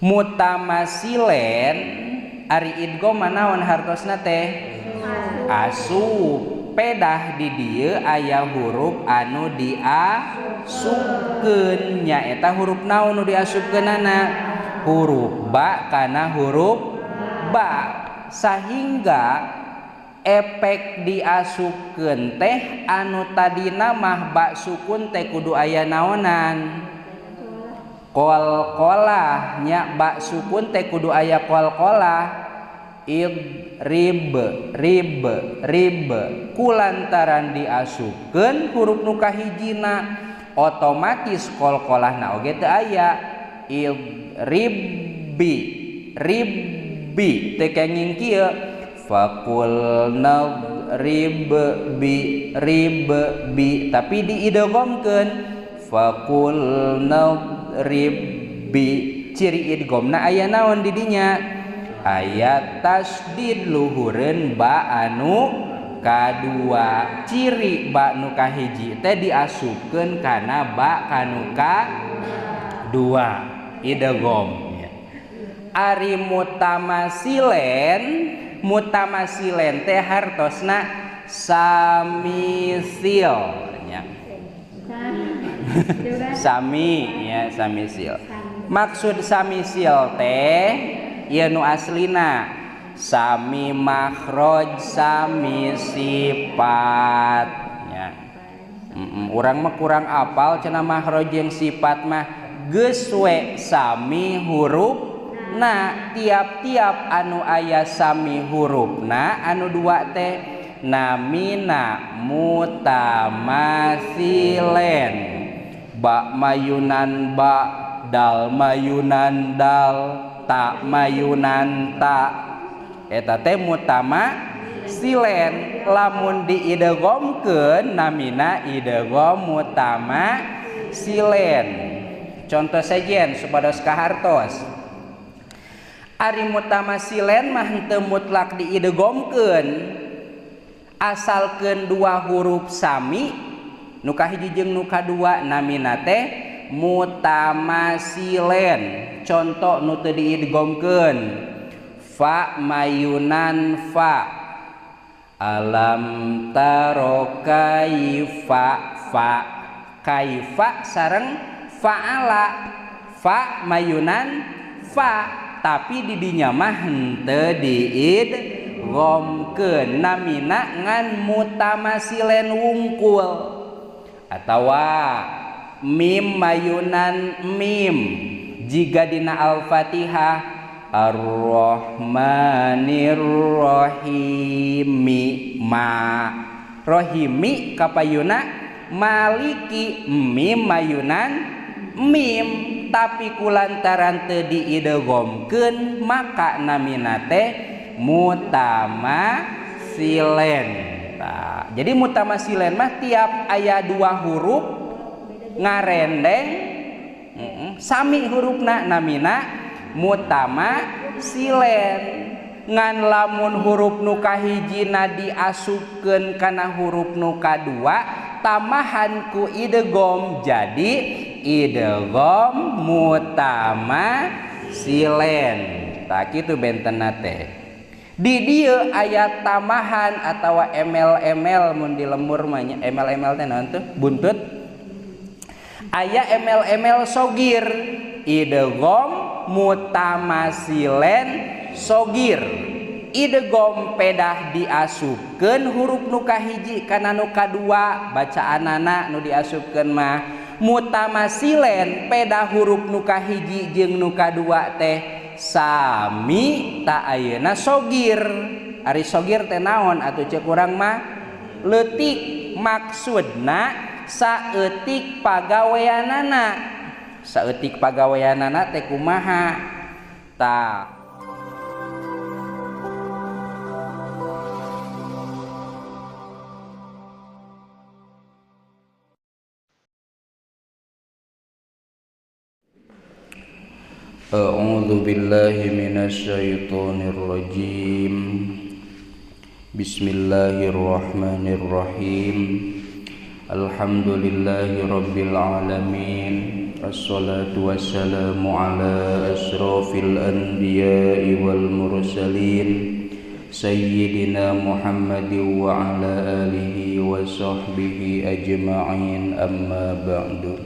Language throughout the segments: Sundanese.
Mutamasilen ari idgham manaon hartosna teh asup. Pedah di dieu aya huruf anu diasupkeun nyaeta huruf naon nu diasupkeunana huruf ba kana huruf ba sahingga efek diasupkeun teh anu tadina mah ba sukun teh kudu aya naonan qalqalah nya ba sukun teh kudu aya qalqalah rib kulantaran diasupkeun huruf nu kahijina otomatis qalqalahna oge teu aya ribbi teu kenging kieu faqulna ribbi tapi diidghamkeun faqulna ribbi ciri idghamna aya naon di dinya aya tasdid luhureun ba anu kadua ciri ba nu kahiji teh diasupkeun kana ba kanu kadua idgham ari mutamasilen teh hartosna samisil nya samisil maksud samisil teh ieu nu aslina sami makhraj sami sifat nya urang mah kurang apal cenah makhraj jeung sifat mah geus we sami hurufna tiap-tiap anu aya sami hurufna anu dua teh namina mutamasilen ba mayunan ba dal mayunan dal tak mayunan tak eta teh mutamasilen lamun diidghamkeun namina idgham mutamasilen contoh sajen supados kahartos ari mutamasilen mah henteu mutlak diidghamkeun asalkeun dua huruf sami nu kahiji jeung nu kadua namina teh mutamasilen contoh nu teu diidghamkeun fa mayunan fa alam taro kaifa fa kaifa sareng faala fa mayunan fa tapi di dinya mah henteu diidghamkeun namina ngan mutamasilen wungkul atawa mim mayunan mim jika dina al-fatihah ar-rahmanir rahimi ma rohimi kapayuna maliki mim mayunan mim tapi kulantaran teu diidghamkeun maka namina teh mutamasilen jadi mutamasilen mah tiap aya dua huruf ngarendeng sami hurufna namina mutamasilen ngan lamun huruf nu kahijina diasupkeun kana huruf nu kadua tamahan ku idgham jadi idgham mutamasilen tak kitu bentenna teh di dieu aya tamahan atawa ml mun di lembur mah ml teh naon tuh buntut aya ml sogir idgham mutamasilen sogir idgham pedah diasupkeun huruf nu kahiji kana nu kadua bacaanana nu diasupkeun mah mutamasilen pedah huruf nu kahiji jeung nu kadua teh sami ta ayeuna sogir ari sogir teh naon atuh ceuk urang mah leutik maksudna saeutik pagaweanana teh kumaha ta A'udzu billahi minasyaitonir rajim. Bismillahirrahmanirrahim. Alhamdulillahi rabbil alamin. Assalatu wassalamu ala asrafil anbiya'i wal mursalin Sayyidina Muhammadin wa ala alihi wa sahbihi ajma'in, amma ba'du.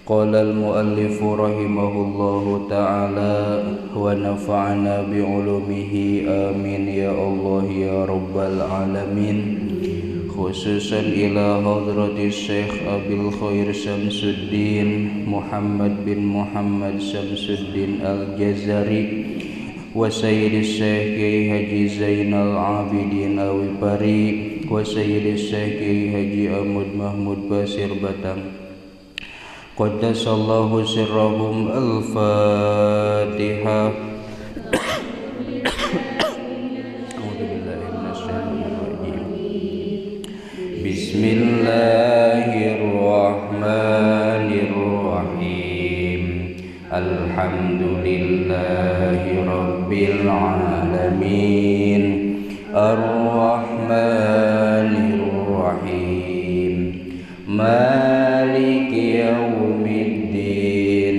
Qala al-muallifu rahimahullahu ta'ala wa nafa'ana bi'ulumihi amin ya Allah ya rabbal alamin. Khususan ila hadrati Syekh Abil Khair Syamsuddin Muhammad bin Muhammad Syamsuddin Al-Jazari wa sayyidi Syekh Kiai Haji Zainal Abidin Awipari wa sayyidi Syekh Kiai Haji Ahmad Mahmud Basir Batang Qaddasallahu sirrahum. Al-Fatihah. Bismillahirrahmanirrahim. Alhamdulillahi rabbil alamin. Ar-Rahmanirrahim. Maliki yaumiddin.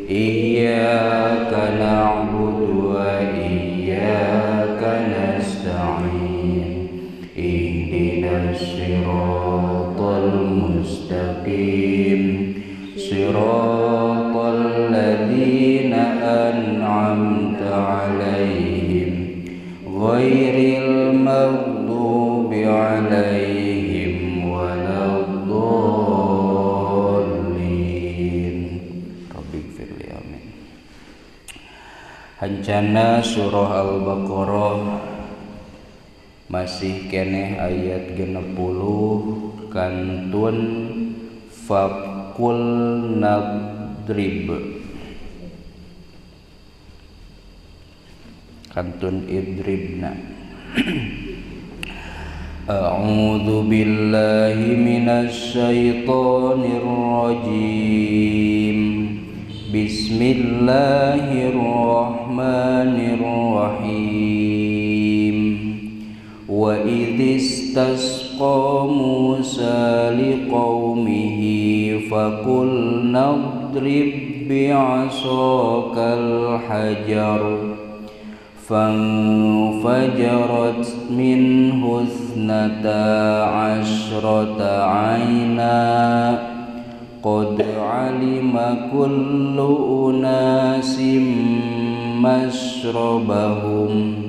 Iyyaka na'budu wa iyyaka nasta'in. Ihdinas siratal mustaqim. Siratal ladzina an'amta 'alaihim ghairil maghdubi 'alaihim waladdallin. Rabbighfirli, amin. Hancana surah Al-Baqarah masih keneh ayat 60 kantun faqul nadrib, kantun idribna. A'udzu billahi minasy syaithanir rajim. Bismillahirrahmanirrahim. Wa idhistasqa Musa liqaumihi faqul nadrib bi'asakal hajar fanfajarat minhu ithnata asyrata 'aina qad 'alima kullu unasim mashrabahum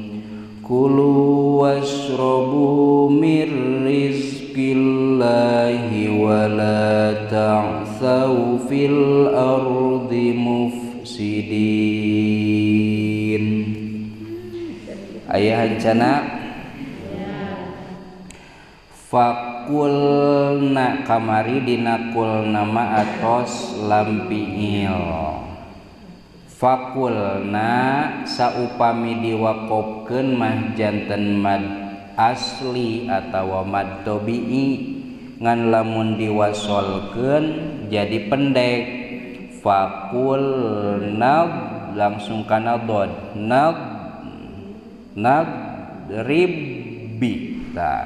kulu washrabu mir rizqillahi wa la ta'thaw fil ardi mufsidin. Aya hancana fakulna kamari dina kul nama atos lampiil. Fakulna saupami diwakopkeun mah janten mad asli atawa mad tabi'i, ngan lamun diwasolkeun jadi pendek. Fakulna langsung kana dhad, nadribbi. Tah